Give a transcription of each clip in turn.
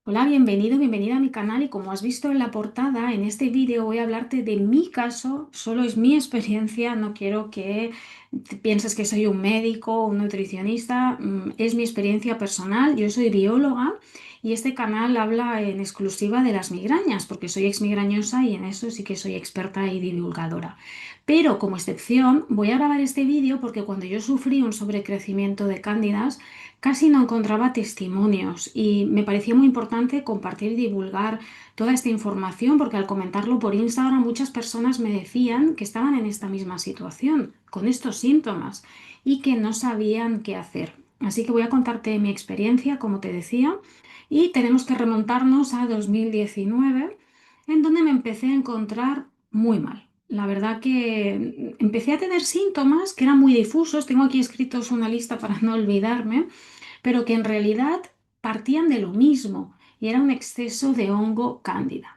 Hola, bienvenido, bienvenida a mi canal y como has visto en la portada, en este vídeo voy a hablarte de mi caso, solo es mi experiencia, no quiero que pienses que soy un médico o un nutricionista, es mi experiencia personal, yo soy bióloga y este canal habla en exclusiva de las migrañas porque soy exmigrañosa y en eso sí que soy experta y divulgadora. Pero como excepción voy a grabar este vídeo porque cuando yo sufrí un sobrecrecimiento de cándidas, casi no encontraba testimonios y me pareció muy importante compartir y divulgar toda esta información porque al comentarlo por Instagram muchas personas me decían que estaban en esta misma situación, con estos síntomas y que no sabían qué hacer. Así que voy a contarte mi experiencia, como te decía, y tenemos que remontarnos a 2019, en donde me empecé a encontrar muy mal. La verdad que empecé a tener síntomas que eran muy difusos. Tengo aquí escritos una lista para no olvidarme, pero que en realidad partían de lo mismo y era un exceso de hongo cándida.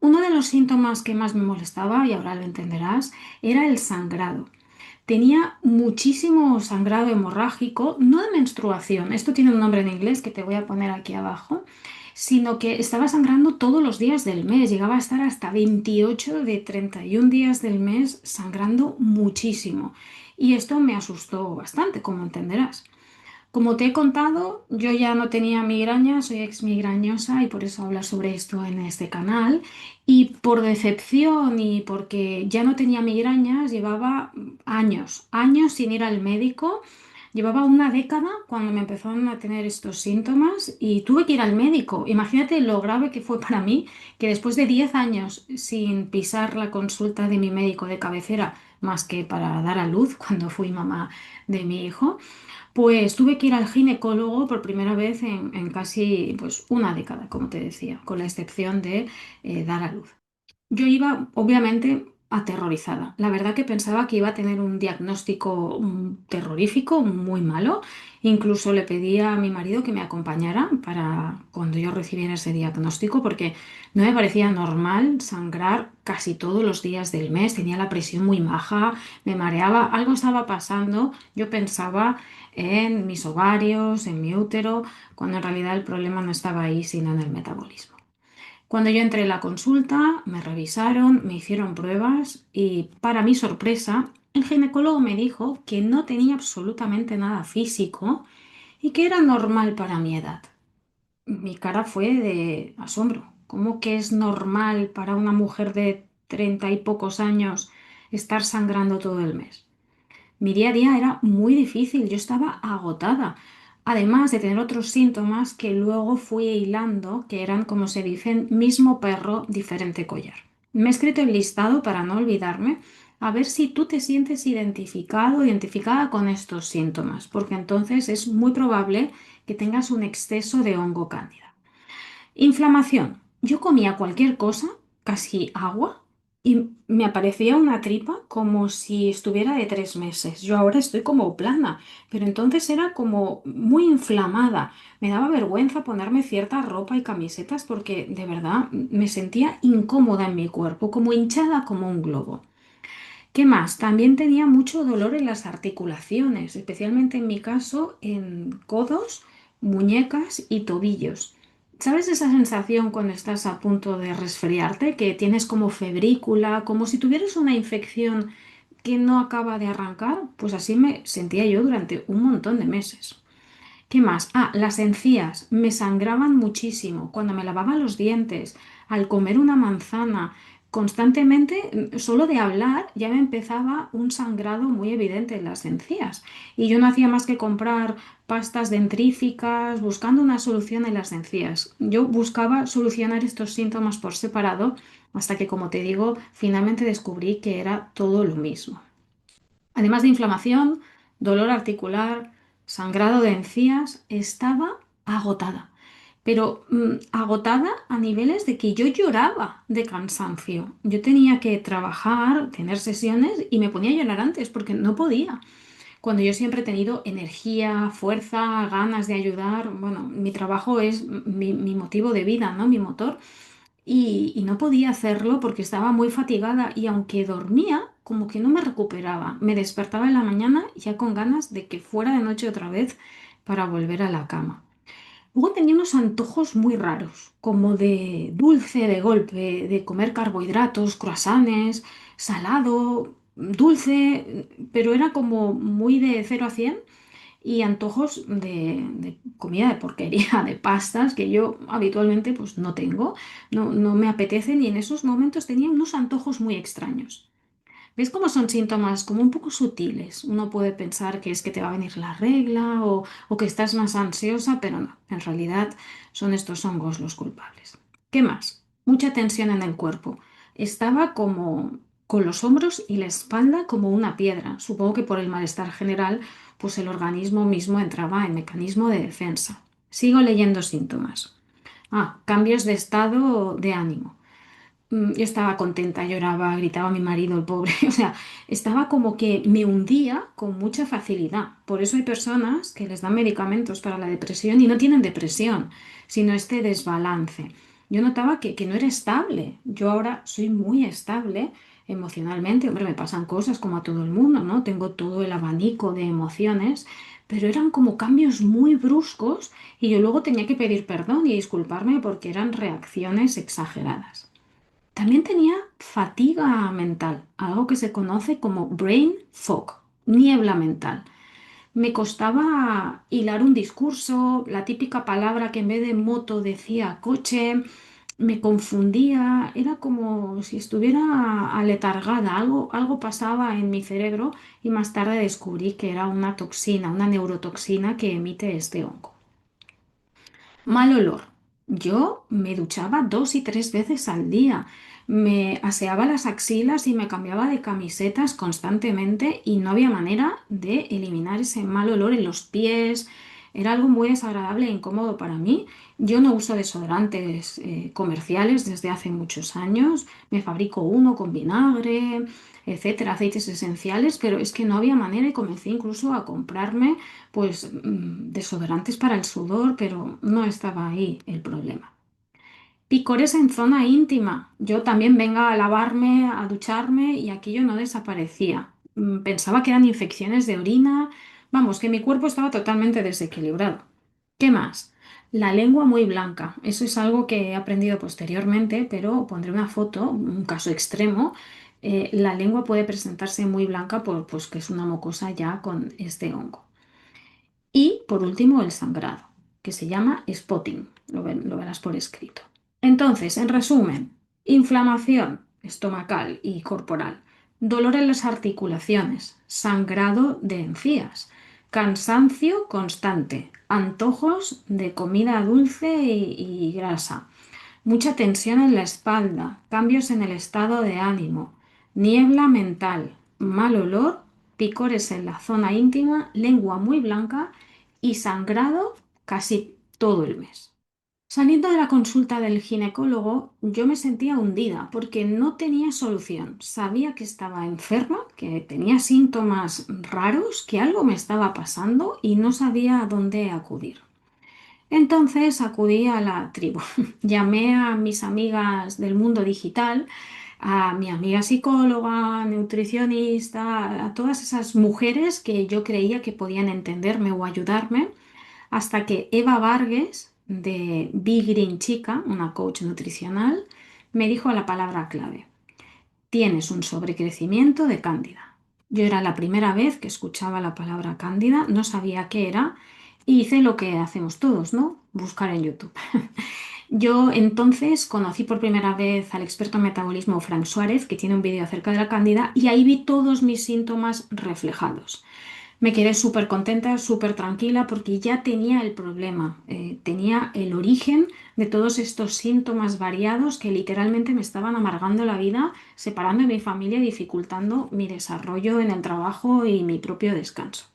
Uno de los síntomas que más me molestaba, y ahora lo entenderás, era el sangrado. Tenía muchísimo sangrado hemorrágico, no de menstruación, esto tiene un nombre en inglés que te voy a poner aquí abajo, sino que estaba sangrando todos los días del mes, llegaba a estar hasta 28 de 31 días del mes sangrando muchísimo. Y esto me asustó bastante, como entenderás. Como te he contado, yo ya no tenía migraña, soy exmigrañosa y por eso hablo sobre esto en este canal. Y por decepción y porque ya no tenía migrañas, llevaba años sin ir al médico. Llevaba una década cuando me empezaron a tener estos síntomas y tuve que ir al médico. Imagínate lo grave que fue para mí que después de 10 años sin pisar la consulta de mi médico de cabecera, más que para dar a luz cuando fui mamá de mi hijo, pues tuve que ir al ginecólogo por primera vez en casi pues, una década, como te decía, con la excepción de dar a luz. Yo iba, obviamente, aterrorizada. La verdad que pensaba que iba a tener un diagnóstico terrorífico, muy malo. Incluso le pedí a mi marido que me acompañara para cuando yo recibiera ese diagnóstico, porque no me parecía normal sangrar casi todos los días del mes. Tenía la presión muy baja, me mareaba, algo estaba pasando. Yo pensaba en mis ovarios, en mi útero, cuando en realidad el problema no estaba ahí, sino en el metabolismo. Cuando yo entré en la consulta, me revisaron, me hicieron pruebas y para mi sorpresa, el ginecólogo me dijo que no tenía absolutamente nada físico y que era normal para mi edad. Mi cara fue de asombro. ¿Cómo que es normal para una mujer de 30 y pocos años estar sangrando todo el mes? Mi día a día era muy difícil, yo estaba agotada, además de tener otros síntomas que luego fui hilando, que eran, como se dicen, mismo perro, diferente collar. Me he escrito el listado para no olvidarme, a ver si tú te sientes identificado, identificada con estos síntomas, porque entonces es muy probable que tengas un exceso de hongo cándida. Inflamación. Yo comía cualquier cosa, casi agua, y me aparecía una tripa como si estuviera de 3 meses. Yo ahora estoy como plana, pero entonces era como muy inflamada. Me daba vergüenza ponerme cierta ropa y camisetas porque de verdad me sentía incómoda en mi cuerpo, como hinchada como un globo. ¿Qué más? También tenía mucho dolor en las articulaciones, especialmente en mi caso en codos, muñecas y tobillos. ¿Sabes esa sensación cuando estás a punto de resfriarte, que tienes como febrícula, como si tuvieras una infección que no acaba de arrancar? Pues así me sentía yo durante un montón de meses. ¿Qué más? Ah, las encías me sangraban muchísimo cuando me lavaba los dientes, al comer una manzana, constantemente, solo de hablar ya me empezaba un sangrado muy evidente en las encías. Y yo no hacía más que comprar pastas dentríficas, buscando una solución en las encías. Yo buscaba solucionar estos síntomas por separado hasta que, como te digo, finalmente descubrí que era todo lo mismo. Además de inflamación, dolor articular, sangrado de encías, estaba agotada. Pero agotada a niveles de que yo lloraba de cansancio. Yo tenía que trabajar, tener sesiones y me ponía a llorar antes porque no podía. Cuando yo siempre he tenido energía, fuerza, ganas de ayudar, bueno, mi trabajo es mi motivo de vida, ¿no? Mi motor y no podía hacerlo porque estaba muy fatigada y aunque dormía, como que no me recuperaba. Me despertaba en la mañana ya con ganas de que fuera de noche otra vez para volver a la cama. Luego tenía unos antojos muy raros, como de dulce de golpe, de comer carbohidratos, croissants, salado, dulce, pero era como muy de 0 a 100 y antojos de comida de porquería, de pastas que yo habitualmente pues no tengo, no me apetecen y en esos momentos tenía unos antojos muy extraños. ¿Ves cómo son síntomas como un poco sutiles? Uno puede pensar que es que te va a venir la regla o que estás más ansiosa, pero no, en realidad son estos hongos los culpables. ¿Qué más? Mucha tensión en el cuerpo. Estaba como con los hombros y la espalda como una piedra. Supongo que por el malestar general, pues el organismo mismo entraba en mecanismo de defensa. Sigo leyendo síntomas. Cambios de estado de ánimo. Yo estaba contenta, lloraba, gritaba a mi marido, el pobre. O sea, estaba como que me hundía con mucha facilidad. Por eso hay personas que les dan medicamentos para la depresión y no tienen depresión, sino este desbalance. Yo notaba que no era estable. Yo ahora soy muy estable emocionalmente. Hombre, me pasan cosas como a todo el mundo, ¿no? Tengo todo el abanico de emociones, pero eran como cambios muy bruscos y yo luego tenía que pedir perdón y disculparme porque eran reacciones exageradas. También tenía fatiga mental, algo que se conoce como brain fog, niebla mental. Me costaba hilar un discurso, la típica palabra que en vez de moto decía coche, me confundía, era como si estuviera aletargada, algo pasaba en mi cerebro y más tarde descubrí que era una toxina, una neurotoxina que emite este hongo. Mal olor. Yo me duchaba 2 y 3 veces al día. Me aseaba las axilas y me cambiaba de camisetas constantemente y no había manera de eliminar ese mal olor en los pies. Era algo muy desagradable e incómodo para mí. Yo no uso desodorantes comerciales desde hace muchos años. Me fabrico uno con vinagre, etcétera, aceites esenciales, pero es que no había manera y comencé incluso a comprarme pues desodorantes para el sudor, pero no estaba ahí el problema. Picores en zona íntima. Yo también venga a lavarme, a ducharme y aquello no desaparecía. Pensaba que eran infecciones de orina. Vamos, que mi cuerpo estaba totalmente desequilibrado. ¿Qué más? La lengua muy blanca. Eso es algo que he aprendido posteriormente, pero pondré una foto, un caso extremo. La lengua puede presentarse muy blanca pues que es una mucosa ya con este hongo. Y por último, el sangrado, que se llama spotting. Lo verás por escrito. Entonces, en resumen, inflamación estomacal y corporal, dolor en las articulaciones, sangrado de encías, cansancio constante, antojos de comida dulce y grasa, mucha tensión en la espalda, cambios en el estado de ánimo, niebla mental, mal olor, picores en la zona íntima, lengua muy blanca y sangrado casi todo el mes. Saliendo de la consulta del ginecólogo, yo me sentía hundida porque no tenía solución. Sabía que estaba enferma, que tenía síntomas raros, que algo me estaba pasando y no sabía a dónde acudir. Entonces acudí a la tribu. Llamé a mis amigas del mundo digital, a mi amiga psicóloga, nutricionista, a todas esas mujeres que yo creía que podían entenderme o ayudarme, hasta que Eva Vargas de Be Green Chica, una coach nutricional, me dijo la palabra clave: tienes un sobrecrecimiento de cándida. Yo era la primera vez que escuchaba la palabra cándida, no sabía qué era y hice lo que hacemos todos, ¿no? Buscar en YouTube. Yo entonces conocí por primera vez al experto en metabolismo Frank Suárez, que tiene un vídeo acerca de la cándida, y ahí vi todos mis síntomas reflejados. Me quedé súper contenta, súper tranquila porque ya tenía el problema, tenía el origen de todos estos síntomas variados que literalmente me estaban amargando la vida, separando de mi familia y dificultando mi desarrollo en el trabajo y mi propio descanso.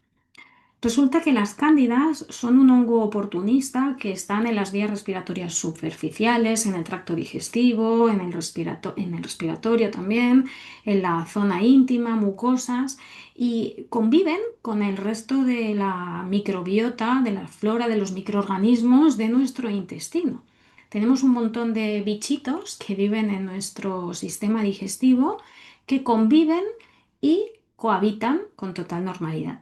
Resulta que las cándidas son un hongo oportunista que están en las vías respiratorias superficiales, en el tracto digestivo, en el respiratorio también, en la zona íntima, mucosas, y conviven con el resto de la microbiota, de la flora, de los microorganismos de nuestro intestino. Tenemos un montón de bichitos que viven en nuestro sistema digestivo que conviven y cohabitan con total normalidad.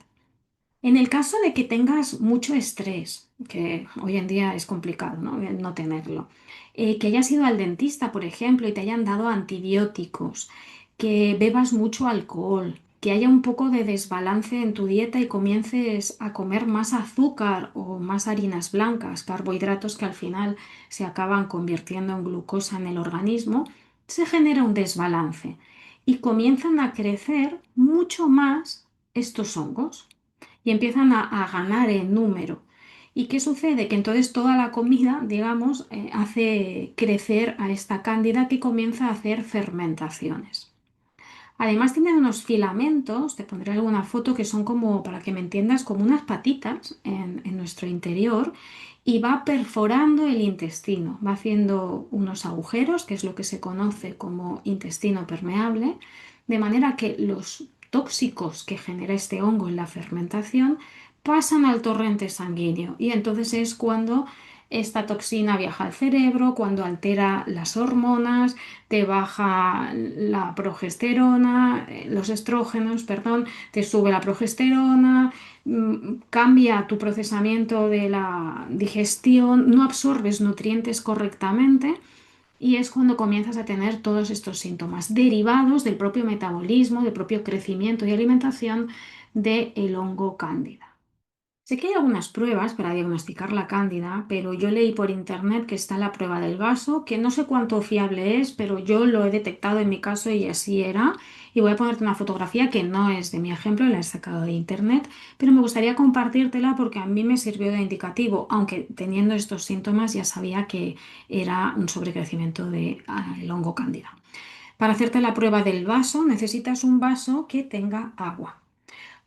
En el caso de que tengas mucho estrés, que hoy en día es complicado, ¿no? No tenerlo, que hayas ido al dentista, por ejemplo, y te hayan dado antibióticos, que bebas mucho alcohol, que haya un poco de desbalance en tu dieta y comiences a comer más azúcar o más harinas blancas, carbohidratos que al final se acaban convirtiendo en glucosa en el organismo, se genera un desbalance y comienzan a crecer mucho más estos hongos y empiezan a ganar en número. ¿Y qué sucede? Que entonces toda la comida, digamos, hace crecer a esta cándida que comienza a hacer fermentaciones. Además tienen unos filamentos, te pondré alguna foto, que son como, para que me entiendas, como unas patitas en nuestro interior y va perforando el intestino, va haciendo unos agujeros, que es lo que se conoce como intestino permeable, de manera que los tóxicos que genera este hongo en la fermentación pasan al torrente sanguíneo y entonces es cuando esta toxina viaja al cerebro, cuando altera las hormonas, te baja la progesterona, los estrógenos, perdón, te sube la progesterona, cambia tu procesamiento de la digestión, no absorbes nutrientes correctamente y es cuando comienzas a tener todos estos síntomas derivados del propio metabolismo, del propio crecimiento y alimentación del hongo cándida. Sé que hay algunas pruebas para diagnosticar la cándida, pero yo leí por internet que está la prueba del vaso, que no sé cuánto fiable es, pero yo lo he detectado en mi caso y así era. Y voy a ponerte una fotografía que no es de mi ejemplo, la he sacado de internet, pero me gustaría compartírtela porque a mí me sirvió de indicativo, aunque teniendo estos síntomas ya sabía que era un sobrecrecimiento de el hongo cándida. Para hacerte la prueba del vaso necesitas un vaso que tenga agua.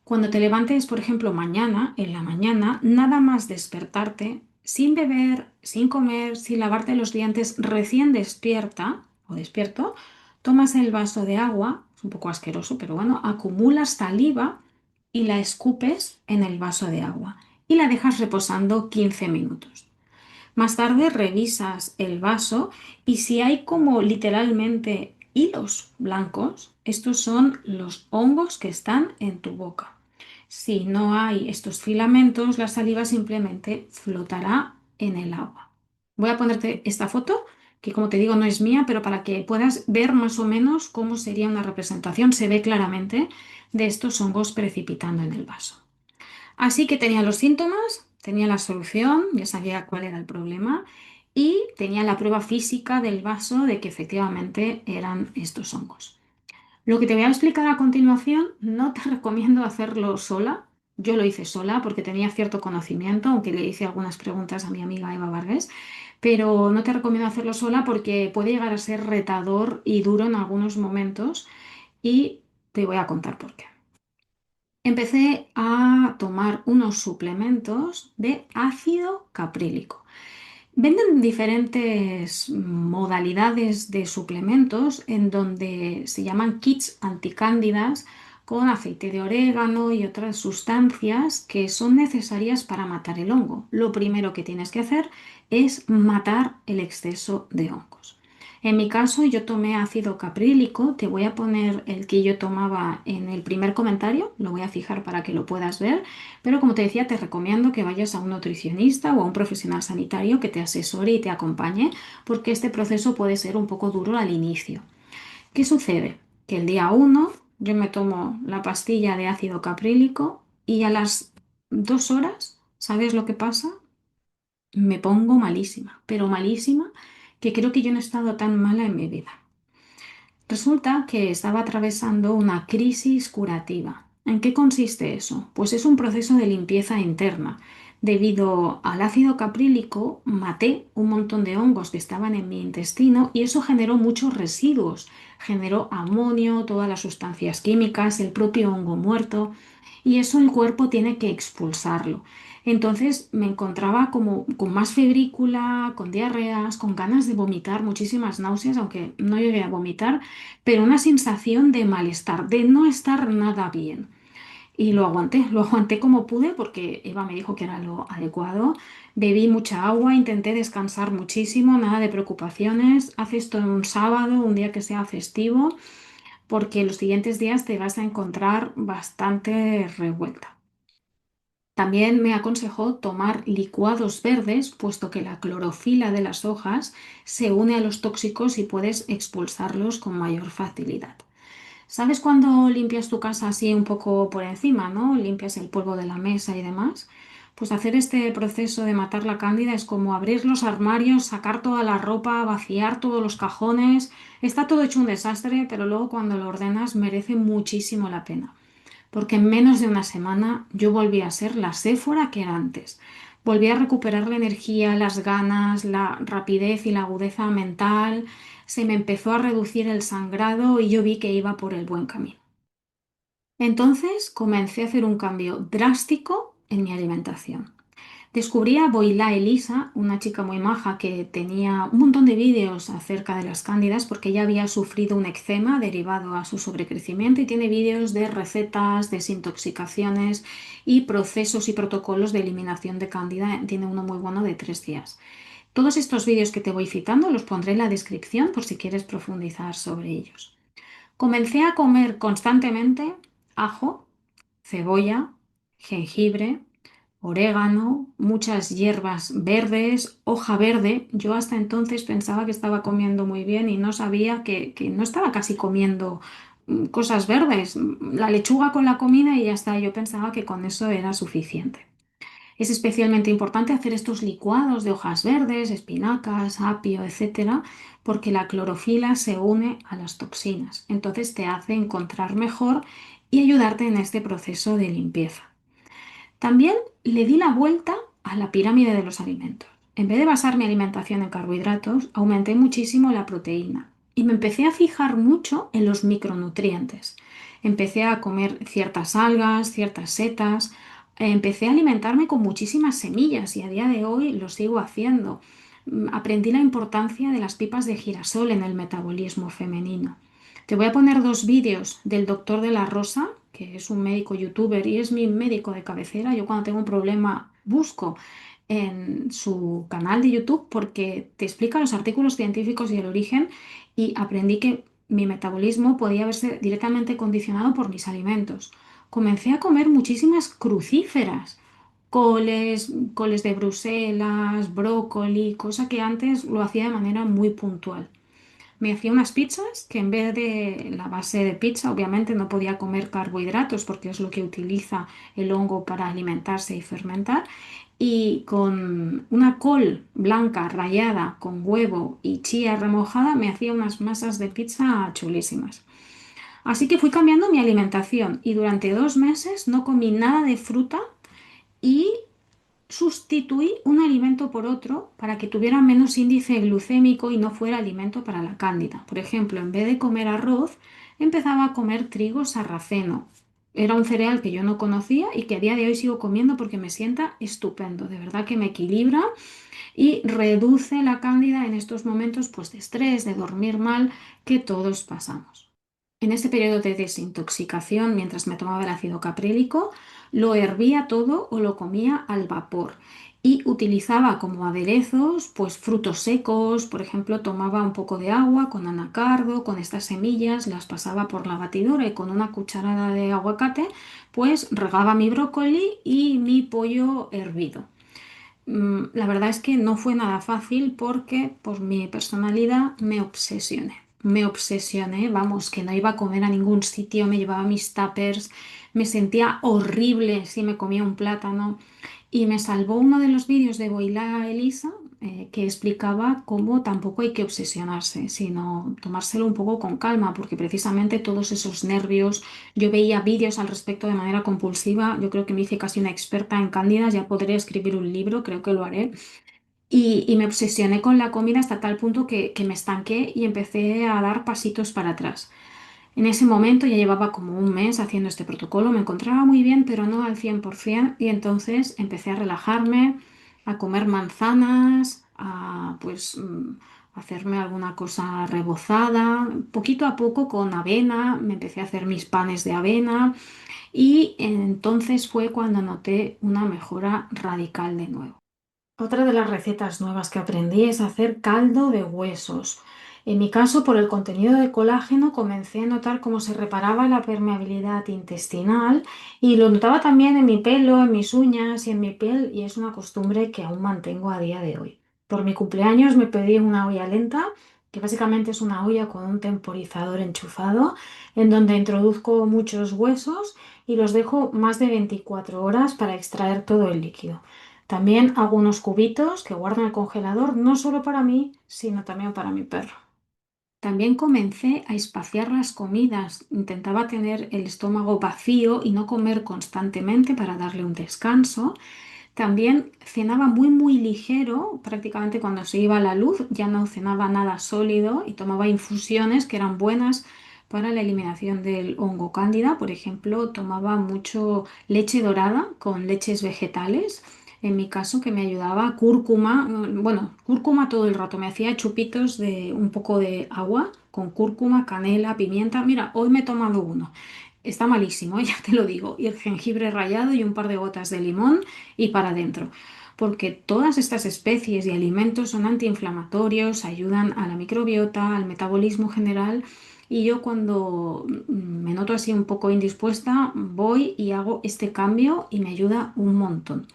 Cuando te levantes, por ejemplo, mañana, en la mañana, nada más despertarte, sin beber, sin comer, sin lavarte los dientes, recién despierta o despierto, tomas el vaso de agua, es un poco asqueroso, pero bueno, acumulas saliva y la escupes en el vaso de agua y la dejas reposando 15 minutos. Más tarde revisas el vaso y si hay como literalmente hilos blancos, estos son los hongos que están en tu boca. Si no hay estos filamentos, la saliva simplemente flotará en el agua. Voy a ponerte esta foto, que como te digo no es mía, pero para que puedas ver más o menos cómo sería una representación, se ve claramente de estos hongos precipitando en el vaso. Así que tenía los síntomas, tenía la solución, ya sabía cuál era el problema y tenía la prueba física del vaso de que efectivamente eran estos hongos. Lo que te voy a explicar a continuación no te recomiendo hacerlo sola. Yo lo hice sola porque tenía cierto conocimiento, aunque le hice algunas preguntas a mi amiga Eva Vargas, pero no te recomiendo hacerlo sola porque puede llegar a ser retador y duro en algunos momentos y te voy a contar por qué. Empecé a tomar unos suplementos de ácido caprílico. Venden diferentes modalidades de suplementos en donde se llaman kits anticándidas con aceite de orégano y otras sustancias que son necesarias para matar el hongo. Lo primero que tienes que hacer es matar el exceso de hongos. En mi caso, yo tomé ácido caprílico. Te voy a poner el que yo tomaba en el primer comentario, lo voy a fijar para que lo puedas ver. Pero como te decía, te recomiendo que vayas a un nutricionista o a un profesional sanitario que te asesore y te acompañe, porque este proceso puede ser un poco duro al inicio. ¿Qué sucede? Que el día 1 yo me tomo la pastilla de ácido caprílico y a las 2 horas, ¿sabes lo que pasa? Me pongo malísima, pero malísima, que creo que yo no he estado tan mala en mi vida. Resulta que estaba atravesando una crisis curativa. ¿En qué consiste eso? Pues es un proceso de limpieza interna. Debido al ácido caprílico, maté un montón de hongos que estaban en mi intestino y eso generó muchos residuos. Generó amonio, todas las sustancias químicas, el propio hongo muerto y eso el cuerpo tiene que expulsarlo. Entonces me encontraba como con más febrícula, con diarreas, con ganas de vomitar, muchísimas náuseas, aunque no llegué a vomitar, pero una sensación de malestar, de no estar nada bien. Y lo aguanté como pude porque Eva me dijo que era lo adecuado. Bebí mucha agua, intenté descansar muchísimo, nada de preocupaciones. Haz esto en un sábado, un día que sea festivo, porque los siguientes días te vas a encontrar bastante revuelta. También me aconsejó tomar licuados verdes, puesto que la clorofila de las hojas se une a los tóxicos y puedes expulsarlos con mayor facilidad. ¿Sabes cuando limpias tu casa así un poco por encima, ¿no? Limpias el polvo de la mesa y demás. Pues hacer este proceso de matar la cándida es como abrir los armarios, sacar toda la ropa, vaciar todos los cajones. Está todo hecho un desastre, pero luego cuando lo ordenas merece muchísimo la pena. Porque en menos de una semana yo volví a ser la Séfora que era antes. Volví a recuperar la energía, las ganas, la rapidez y la agudeza mental. Se me empezó a reducir el sangrado y yo vi que iba por el buen camino. Entonces comencé a hacer un cambio drástico en mi alimentación. Descubrí a Boilá Elisa, una chica muy maja que tenía un montón de vídeos acerca de las cándidas porque ella había sufrido un eczema derivado a su sobrecrecimiento y tiene vídeos de recetas, desintoxicaciones y procesos y protocolos de eliminación de cándida. Tiene uno muy bueno de 3 días. Todos estos vídeos que te voy citando los pondré en la descripción por si quieres profundizar sobre ellos. Comencé a comer constantemente ajo, cebolla, jengibre, orégano, muchas hierbas verdes, hoja verde. Yo hasta entonces pensaba que estaba comiendo muy bien y no sabía que no estaba casi comiendo cosas verdes. La lechuga con la comida y ya está. Yo pensaba que con eso era suficiente. Es especialmente importante hacer estos licuados de hojas verdes, espinacas, apio, etcétera, porque la clorofila se une a las toxinas. Entonces te hace encontrar mejor y ayudarte en este proceso de limpieza. También le di la vuelta a la pirámide de los alimentos. En vez de basar mi alimentación en carbohidratos, aumenté muchísimo la proteína y me empecé a fijar mucho en los micronutrientes. Empecé a comer ciertas algas, ciertas setas, empecé a alimentarme con muchísimas semillas y a día de hoy lo sigo haciendo. Aprendí la importancia de las pipas de girasol en el metabolismo femenino. Te voy a poner 2 vídeos del doctor de la Rosa, que es un médico youtuber y es mi médico de cabecera. Yo cuando tengo un problema busco en su canal de YouTube porque te explica los artículos científicos y el origen y aprendí que mi metabolismo podía verse directamente condicionado por mis alimentos. Comencé a comer muchísimas crucíferas, coles de Bruselas, brócoli, cosa que antes lo hacía de manera muy puntual. Me hacía unas pizzas que en vez de la base de pizza, obviamente no podía comer carbohidratos porque es lo que utiliza el hongo para alimentarse y fermentar. Y con una col blanca rallada con huevo y chía remojada me hacía unas masas de pizza chulísimas. Así que fui cambiando mi alimentación y durante 2 meses no comí nada de fruta y sustituí un alimento por otro para que tuviera menos índice glucémico y no fuera alimento para la cándida. Por ejemplo, en vez de comer arroz, empezaba a comer trigo sarraceno. Era un cereal que yo no conocía y que a día de hoy sigo comiendo porque me sienta estupendo. De verdad que me equilibra y reduce la cándida en estos momentos pues, de estrés, de dormir mal, que todos pasamos. En este periodo de desintoxicación, mientras me tomaba el ácido caprílico, lo hervía todo o lo comía al vapor y utilizaba como aderezos pues frutos secos, por ejemplo, tomaba un poco de agua con anacardo, con estas semillas, las pasaba por la batidora y con una cucharada de aguacate, pues regaba mi brócoli y mi pollo hervido. La verdad es que no fue nada fácil porque por mi personalidad me obsesioné. Me obsesioné, vamos, que no iba a comer a ningún sitio, me llevaba mis tuppers, me sentía horrible si me comía un plátano. Y me salvó uno de los vídeos de Boila Elisa que explicaba cómo tampoco hay que obsesionarse, sino tomárselo un poco con calma, porque precisamente todos esos nervios, yo veía vídeos al respecto de manera compulsiva, yo creo que me hice casi una experta en cándidas, ya podré escribir un libro, creo que lo haré, y me obsesioné con la comida hasta tal punto que me estanqué y empecé a dar pasitos para atrás. En ese momento ya llevaba como un mes haciendo este protocolo, me encontraba muy bien, pero no al 100%, y entonces empecé a relajarme, a comer manzanas, a pues hacerme alguna cosa rebozada, poquito a poco con avena, me empecé a hacer mis panes de avena y entonces fue cuando noté una mejora radical de nuevo. Otra de las recetas nuevas que aprendí es hacer caldo de huesos. En mi caso, por el contenido de colágeno, comencé a notar cómo se reparaba la permeabilidad intestinal y lo notaba también en mi pelo, en mis uñas y en mi piel y es una costumbre que aún mantengo a día de hoy. Por mi cumpleaños me pedí una olla lenta, que básicamente es una olla con un temporizador enchufado, en donde introduzco muchos huesos y los dejo más de 24 horas para extraer todo el líquido. También hago unos cubitos que guardo en el congelador, no solo para mí, sino también para mi perro. También comencé a espaciar las comidas. Intentaba tener el estómago vacío y no comer constantemente para darle un descanso. También cenaba muy ligero, prácticamente cuando se iba la luz ya no cenaba nada sólido y tomaba infusiones que eran buenas para la eliminación del hongo cándida. Por ejemplo, tomaba mucho leche dorada con leches vegetales. En mi caso, que me ayudaba cúrcuma, bueno, cúrcuma todo el rato. Me hacía chupitos de un poco de agua con cúrcuma, canela, pimienta. Mira, hoy me he tomado uno. Está malísimo, ya te lo digo. Y el jengibre rallado y un par de gotas de limón y para adentro. Porque todas estas especies y alimentos son antiinflamatorios, ayudan a la microbiota, al metabolismo general. Y yo cuando me noto así un poco indispuesta, voy y hago este cambio y me ayuda un montón.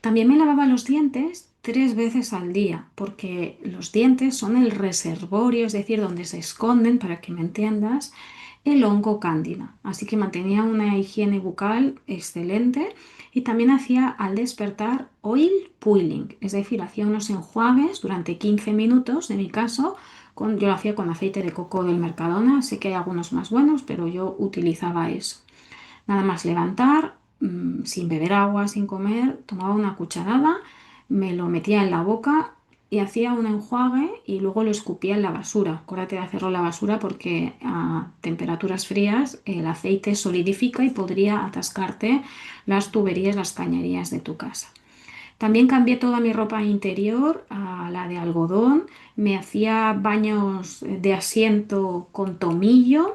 También me lavaba los dientes 3 veces al día, porque los dientes son el reservorio, es decir, donde se esconden, para que me entiendas, el hongo cándida. Así que mantenía una higiene bucal excelente y también hacía al despertar oil pulling, es decir, hacía unos enjuagues durante 15 minutos, en mi caso, yo lo hacía con aceite de coco del Mercadona, sé que hay algunos más buenos, pero yo utilizaba eso. Nada más levantar, sin beber agua, sin comer, tomaba una cucharada, me lo metía en la boca y hacía un enjuague y luego lo escupía en la basura. Acuérdate de hacerlo en la basura porque a temperaturas frías el aceite solidifica y podría atascarte las tuberías, las cañerías de tu casa. También cambié toda mi ropa interior a la de algodón, me hacía baños de asiento con tomillo,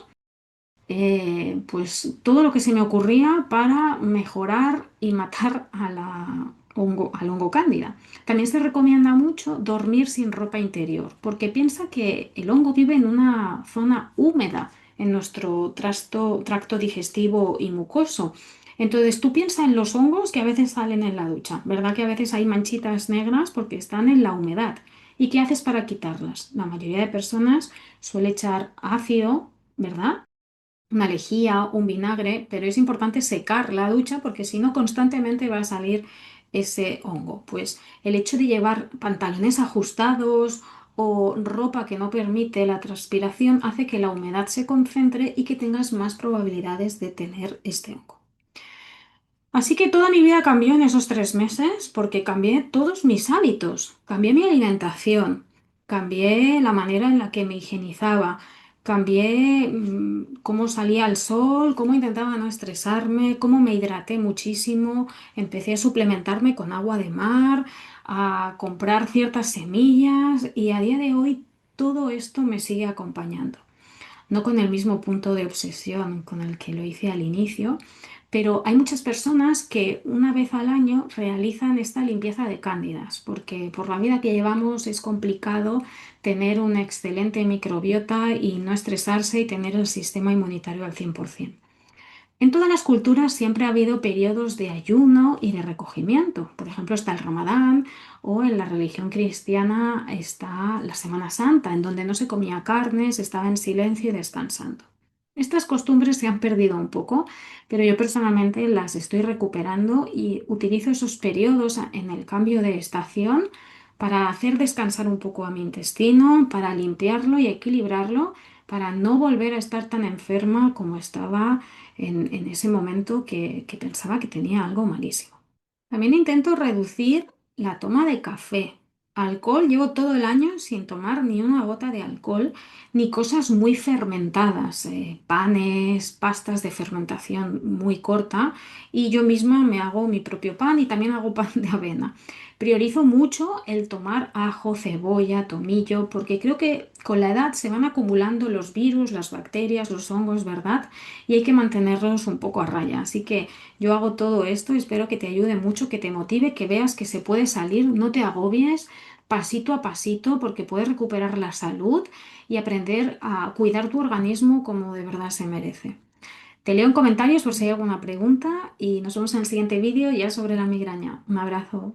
pues todo lo que se me ocurría para mejorar y matar al hongo cándida. También se recomienda mucho dormir sin ropa interior, porque piensa que el hongo vive en una zona húmeda en nuestro tracto digestivo y mucoso. Entonces tú piensa en los hongos que a veces salen en la ducha, ¿verdad? Que a veces hay manchitas negras porque están en la humedad. ¿Y qué haces para quitarlas? La mayoría de personas suele echar ácido, ¿verdad? Una lejía, un vinagre, pero es importante secar la ducha porque si no constantemente va a salir ese hongo. Pues el hecho de llevar pantalones ajustados o ropa que no permite la transpiración hace que la humedad se concentre y que tengas más probabilidades de tener este hongo. Así que toda mi vida cambió en esos 3 meses porque cambié todos mis hábitos, cambié mi alimentación, cambié la manera en la que me higienizaba, cambié cómo salía al sol, cómo intentaba no estresarme, cómo me hidraté muchísimo, empecé a suplementarme con agua de mar, a comprar ciertas semillas y a día de hoy todo esto me sigue acompañando no con el mismo punto de obsesión con el que lo hice al inicio, pero hay muchas personas que una vez al año realizan esta limpieza de cándidas, porque por la vida que llevamos es complicado tener una excelente microbiota y no estresarse y tener el sistema inmunitario al 100%. En todas las culturas siempre ha habido periodos de ayuno y de recogimiento. Por ejemplo, está el Ramadán o en la religión cristiana está la Semana Santa, en donde no se comía carne, se estaba en silencio y descansando. Estas costumbres se han perdido un poco, pero yo personalmente las estoy recuperando y utilizo esos periodos en el cambio de estación para hacer descansar un poco a mi intestino, para limpiarlo y equilibrarlo, para no volver a estar tan enferma como estaba en ese momento que pensaba que tenía algo malísimo. También intento reducir la toma de café. Alcohol, llevo todo el año sin tomar ni una gota de alcohol, ni cosas muy fermentadas, panes, pastas de fermentación muy corta, y yo misma me hago mi propio pan y también hago pan de avena. Priorizo mucho el tomar ajo, cebolla, tomillo, porque creo que con la edad se van acumulando los virus, las bacterias, los hongos, ¿verdad? Y hay que mantenerlos un poco a raya. Así que yo hago todo esto, espero que te ayude mucho, que te motive, que veas que se puede salir, no te agobies, pasito a pasito, porque puedes recuperar la salud y aprender a cuidar tu organismo como de verdad se merece. Te leo en comentarios por si hay alguna pregunta y nos vemos en el siguiente vídeo ya sobre la migraña. Un abrazo.